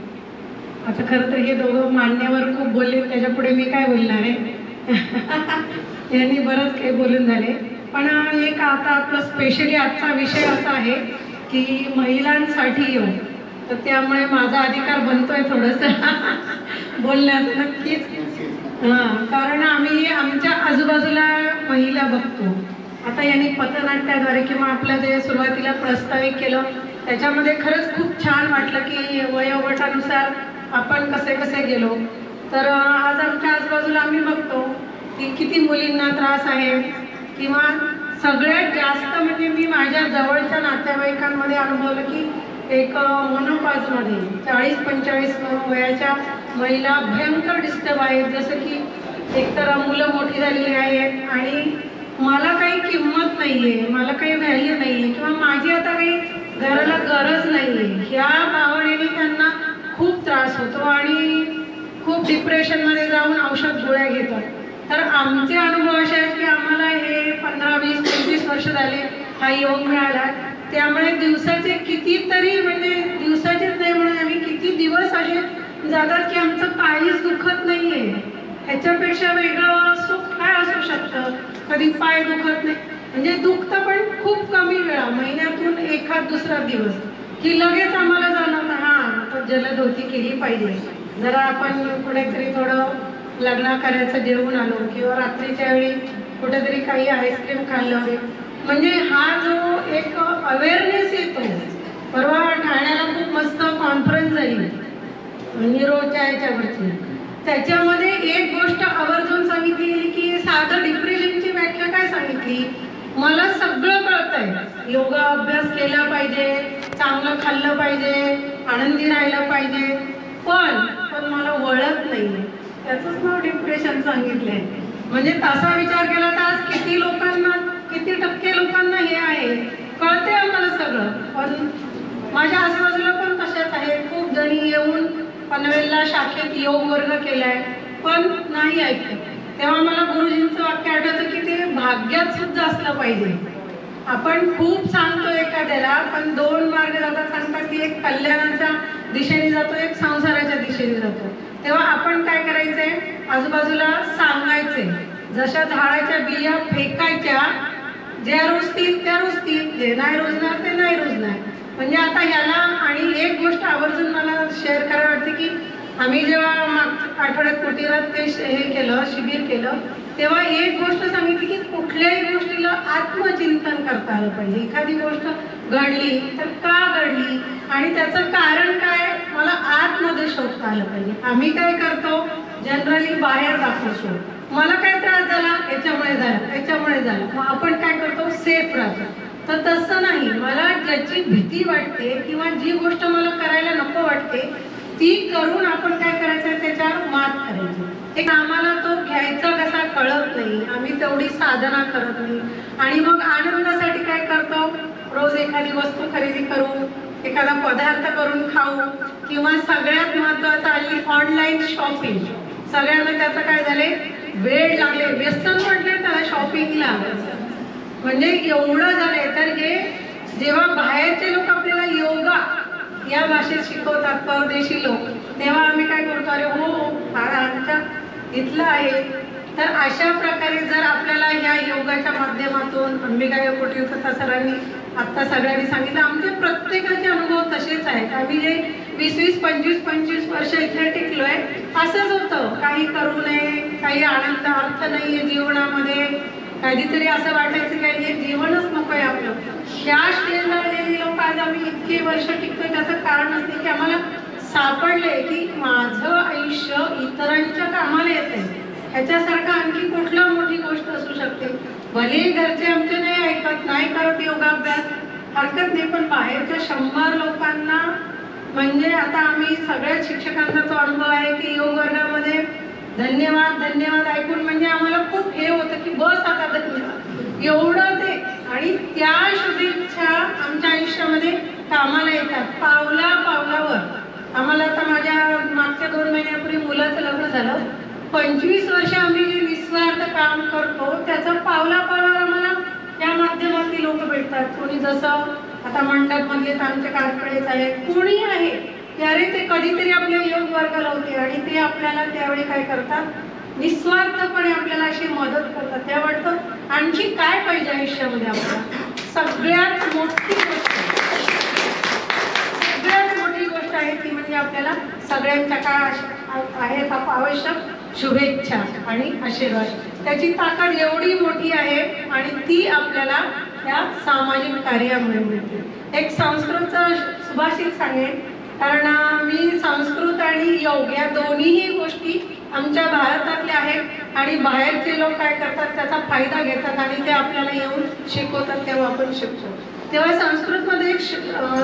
आता खरं तर हे दोघं मान्यवर खूप बोलले, त्याच्या पुढे मी काय बोलणार आहे. यांनी बरंच काही बोलून झाले. पण एक आता आपलं स्पेशली आजचा विषय असा आहे की महिलांसाठी योग, तर त्यामुळे माझा अधिकार बनतोय थोडंसं बोलण्याचं नक्कीच. कारण आम्ही आमच्या आजूबाजूला महिला बघतो. आता यांनी पथनाट्याद्वारे किंवा आपलं जे सुरुवातीला प्रस्तावित केलं त्याच्यामध्ये खरंच खूप छान वाटलं की वयोगटानुसार आपण कसे कसे गेलो. तर आज आमच्या आजूबाजूला आम्ही बघतो की किती मुलींना त्रास आहे, किंवा सगळ्यात जास्त म्हणजे मी माझ्या जवळच्या नातेवाईकांमध्ये अनुभवलं की एक मोनोपॉजमध्ये 40-45 वयाच्या महिला भयंकर डिस्टर्ब आहेत. जसं की एकतर मुलं मोठी झालेली आहेत आणि मला काही किंमत नाही आहे, मला काही व्हॅल्यू नाही आहे, किंवा माझी आता काही घराला गरज नाही आहे, ह्या भावनेने त्यांना खूप त्रास होतो आणि खूप डिप्रेशनमध्ये जाऊन औषध गोळ्या घेतात. तर आमचे अनुभव असे आहेत की आम्हाला हे 15, 20, 25 वर्ष झाले हा योग मिळाला. त्यामुळे दिवसाचे कितीतरी म्हणजे दिवसाचेच नाही म्हणून आम्ही किती दिवस असे जातात की आमचं काहीच दुखत नाही आहे. ह्याच्यापेक्षा वेगळं सुख काय असू शकतं. कधी पाय दुखत नाही, म्हणजे दुखतं पण खूप कमी वेळा, महिन्यातून एखाद दुसरा दिवस की लगेच आम्हाला जाणवतं हां तर जलधोती केली पाहिजे. जरा आपण कुठेतरी थोडं लग्नाकार्याचं जेवून आलो किंवा रात्रीच्या वेळी कुठेतरी काही आईस्क्रीम खाल्लं, म्हणजे हा जो एक अवेअरनेस येतो. परवा ठाण्याला खूप मस्त कॉन्फरन्स झाली निरोच्या याच्यावरची, त्याच्यामध्ये एक गोष्ट आवर्जून सांगितली गेली की साधं डिप्रेशनची व्याख्या काय सांगितली. मला सगळं कळतंय, योगा अभ्यास केला पाहिजे, चांगलं खाल्लं पाहिजे, आनंदी राहिलं पाहिजे, पण मला वळत नाही, त्याचंच नाव डिप्रेशन सांगितलंय. म्हणजे तसा विचार केला तर आज किती लोकांना, किती टक्के लोकांना हे आहे कळते आम्हाला सगळं. पण माझ्या आजूबाजूला पण तशाच आहे. खूप जणी येऊन पनवेलला शाखेत योग वर्ग केलाय पण नाही ऐकत. तेव्हा मला गुरुजींचं वाक्य आठवतं की ते भाग्यात सुद्धा असलं पाहिजे. आपण खूप सांगतो एखाद्याला पण दोन मार्ग जातात. सांगतात की एक कल्याणाच्या दिशेने जातो, एक संसाराच्या दिशेने जातो. तेव्हा आपण काय करायचंय, आजूबाजूला सांगायचे. जशा झाडाच्या बिया फेकायच्या, ज्या रुजतील त्या रुजतील, जे नाही रुजणार ते नाही रुजणार. म्हणजे आता ह्याला आणि एक गोष्ट आवर्जून मला शेअर करायला वाटते की आम्ही जेव्हा मागच्या आठवड्यात कुटीरात ते हे केलं, शिबिर केलं, तेव्हा एक गोष्ट सांगितली की कुठल्याही गोष्टीला आत्मचिंतन करता आलं पाहिजे. एखादी गोष्ट घडली तर का घडली आणि त्याचं कारण काय मला आतमध्ये शोधता आलं पाहिजे. आम्ही काय करतो जनरली बाहेर दाखवतो, मला काय त्रास झाला याच्यामुळे झाला, याच्यामुळे झाला, मग आपण काय करतो सेफ राहतो. तर तसं नाही, मला ज्याची भीती वाटते किंवा जी गोष्ट मला करायला नको वाटते ती करून आपण काय करायचं त्याच्यावर मात करायची. एक आम्हाला तो घ्यायचा कसा कळत नाही, आम्ही तेवढी साधना करत नाही आणि मग आनंदासाठी काय करतो, रोज एखादी वस्तू खरेदी करू, एखादा पदार्थ करून खाऊ, किंवा सगळ्यात महत्त्वाचं आली ऑनलाईन शॉपिंग. सगळ्यांना त्याचं काय झाले वेळ लागले, व्यसन म्हटले त्याला शॉपिंगला. म्हणजे एवढं झालंय तर हे जेव्हा बाहेरचे लोक आपल्याला योगा या भाषेत शिकवतात, परदेशी लोक, तेव्हा आम्ही काय करतो, अरे हो हा आमच्या इथलं आहे. तर अशा प्रकारे जर आपल्याला ह्या योगाच्या माध्यमातून अंबिका योग कुटीर सरांनी आत्ता सगळ्यांनी सांगितलं, आमचे प्रत्येकाचे अनुभव तसेच आहेत. आम्ही जे 20-20, 25-25 वर्ष इथे टिकलोय असंच होतं. काही करू नये, काही आनंद अर्थ नाही आहे जीवनामध्ये, कधीतरी असं वाटायचं की हे जीवनच नको आहे आपलं. ह्या स्टेजला आलेली लोक आज आम्ही इतके वर्ष टिकतोय त्याचं कारण असते की आम्हाला सापडले की माझं आयुष्य इतरांच्या कामाला येते. ह्याच्यासारखं आणखी कुठला मोठी गोष्ट असू शकते. भले घरचे आमचे नाही ऐकत, नाही करत योगाभ्यास, हरकत नाही, पण बाहेरच्या 100 लोकांना, म्हणजे आता आम्ही सगळ्या शिक्षकांचा तो अनुभव आहे की योग वर्गामध्ये धन्यवाद धन्यवाद ऐकून म्हणजे आम्हाला खूप हे होतं की बस आता धन्यवाद एवढं ते. आणि त्या शुभेच्छा आमच्या आयुष्यामध्ये कामाला येतात पावला पावलावर. आम्हाला आता माझ्या मागच्या 2 महिन्यापूर्वी मुलाचं लग्न झालं. 25 वर्ष आम्ही जे निस्वार्थ काम करतो त्याचं पावला पावलावर आम्हाला जसं आता मंडपमधले तर आमच्या काळकडेच आहे, कोणी आहे की अरे ते कधीतरी आपल्या योग वर्गाला होते आणि ते आपल्याला त्यावेळी काय करतात, निस्वार्थपणे आपल्याला अशी मदत करतात. त्या वाटतं आणखी काय पाहिजे आयुष्यामध्ये आपल्याला. सगळ्यात मोठी गोष्ट आहे ती म्हणजे आपल्याला सगळ्यांच्या काय आहेत आवश्यक शुभेच्छा आणि आशीर्वाद. त्याची ताकद एवढी मोठी आहे आणि ती आपल्याला त्या सामाजिक कार्यामुळे मिळते. एक संस्कृतचं सुभाषित सांगेन, कारण मी संस्कृत आणि योग या दोन्हीही गोष्टी आमच्या भारतातल्या आहेत आणि बाहेरचे लोक काय करतात त्याचा फायदा घेतात आणि ते आपल्याला येऊन शिकवतात, तेव्हा आपण शिकतो. तेव्हा संस्कृतमध्ये एक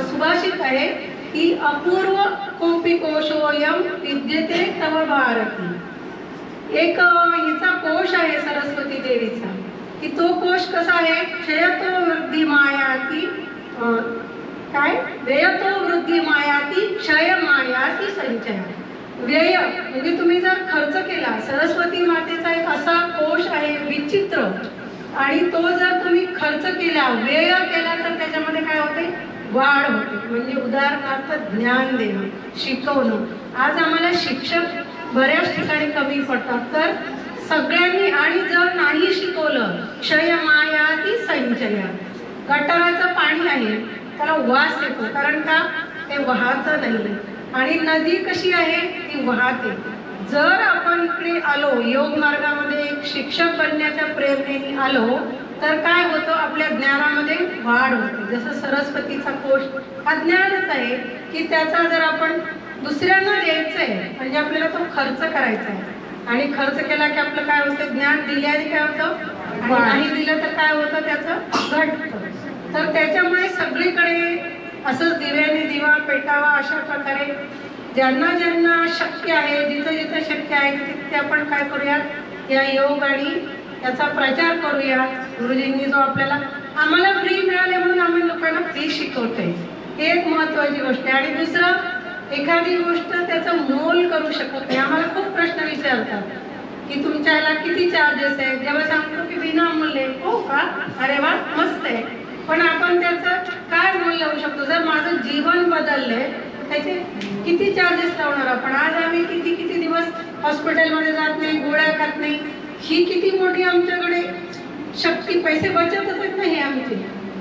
सुभाषित आहे की अपूर्व कोपी कोशोयम विद्यते तव भारती. एक हिचा कोश आहे सरस्वती देवीचा, की तो कोश कसा आहे, क्षयतो वृद्धी मायाती काय व्ययतो वृद्धी मायाती क्षय मायाती संचय. व्यय म्हणजे तुम्ही जर खर्च केला, सरस्वती मातेचा एक असा कोश आहे विचित्र, आणि तो जर तुम्ही खर्च केला, व्यय केला तर त्याच्यामध्ये काय होते, वाढ होते. म्हणजे उदाहरणार्थ ज्ञान देणं, शिकवणं. आज आम्हाला शिक्षक बऱ्याच ठिकाणी कमी पडतात, तर सगळ्यांनी आणि जर नाही शिकवलं, क्षय मायाती संचय. गटाराचं पाणी आहे त्याला वास येतो, कारण का ते वाहतं नाही. आणि नदी कशी आहे, ती वाहते. जर आपण इकडे आलो योग मार्गामध्ये एक शिक्षक बनण्याच्या प्रेरणेने आलो तर काय होतं, आपल्या ज्ञानामध्ये वाढ होते. जसं सरस्वतीचा कोश हा ज्ञानच आहे की त्याचा जर आपण दुसऱ्यांना द्यायचं आहे म्हणजे आपल्याला तो खर्च करायचा आहे, आणि खर्च केला की आपलं काय होतं, ज्ञान दिल्याने काय होतं, आणि नाही दिलं तर काय होतं, त्याचं घटतं. तर त्याच्यामुळे सगळीकडे असंच दिव्याने दिवा पेटावा, अशा प्रकारे ज्यांना ज्यांना शक्य आहे, जिथं जिथं शक्य आहे तिथे आपण काय करूयात, या योग आणि याचा प्रचार करूया. गुरुजींनी जो आपल्याला आम्हाला फ्री मिळाले म्हणून आम्ही लोकांना फ्री शिकवतोय, ही एक महत्त्वाची गोष्ट आहे. आणि दुसरं, एखादी गोष्ट त्याचं मोल करू शकत नाही. आम्हाला खूप प्रश्न विचारतात की तुमच्याला किती चार्जेस आहेत, जेव्हा सांगतो की विनामूल्य. हो का, अरे वा मस्त आहे, पण आपण त्याचं काय मोल लावू शकतो. जर माझं जीवन बदललंय त्याचे किती चार्जेस लावणार आपण. आज आम्ही किती किती दिवस हॉस्पिटलमध्ये जात नाही, गोळ्या खात नाही, ही किती मोठी आमच्याकडे शक्ती, पैसे बचतच नाही आमची.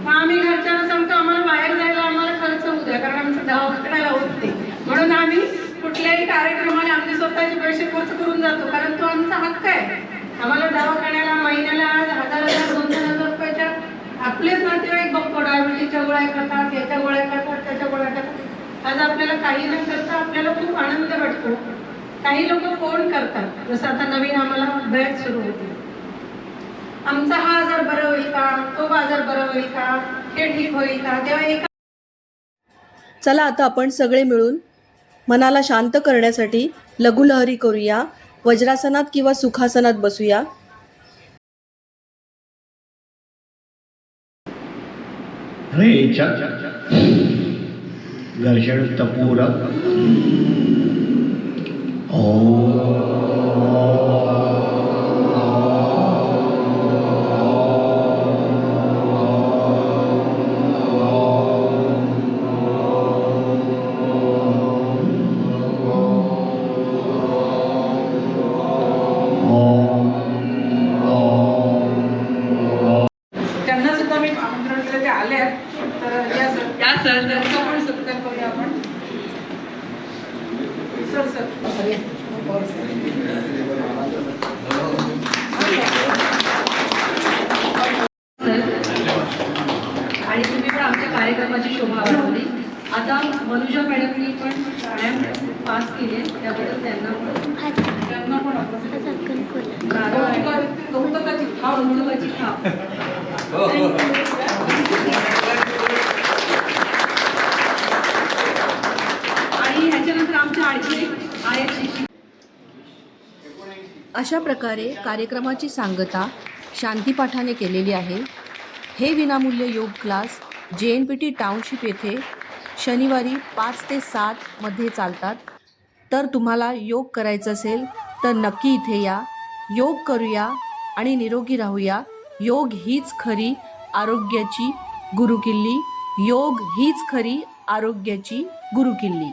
मग आम्ही घरच्यांना सांगतो आम्हाला बाहेर जायला आम्हाला खर्च होऊ द्या, कारण आमचं दवाखान्याला होत नाही. म्हणून आम्ही कुठल्याही कार्यक्रमाला आमचे स्वतःचे पैसे खर्च करून जातो, कारण तो आमचा हक्क आहे. आम्हाला दवाखान्याला महिन्याला आज 1000 2,000 रुपयाच्या आपलेच नातेवाईक बघतो, डायबिटीसच्या गोळ्या करतात, याच्या गोळ्या करतात, त्याच्या गोळ्या करतात. आज आपल्याला काही न करता आपल्याला खूप आनंद वाटतो. काही लोक फोन करतात, जसं आता नवीन आम्हाला बॅच सुरू होते, आमचा हा आजार बरं होईल का, तो आजार बरं होईल का, हे ठीक होईल का. तेव्हा एका चला आता आपण सगळे मिळून मनाला शांत करण्यासाठी लघुलहरी करूया. वज्रासनात किंवा सुखासनात बसूया. रेचा घर्षण तपूर त्यांना सुद्धा मी आमंत्रण केलं, ते आले आहेत. तर या सर त्यांचा पण सत्कार करूया आपण. सर आणि तुम्ही पण आमच्या कार्यक्रमाची शोभा वाढवली. आता मनुजा मॅडमनी पण प्राणायाम पास केले, त्याबद्दल त्यांना पण कौतुकाची थाप. आणि ह्याच्यानंतर आमच्या आणखी आहेत. अशा प्रकारे कार्यक्रमाची सांगता शांतीपाठाने केलेली आहे. हे विनामूल्य योग क्लास JNPT टाउनशिप येथे शनिवारी 5 ते 7 मध्ये चालतात. तर तुम्हाला योग करायचं असेल तर नक्की इथे या, योग करूया आणि निरोगी राहूया. योग हीच खरी आरोग्याची गुरुकिल्ली, योग हीच खरी आरोग्याची गुरुकिल्ली.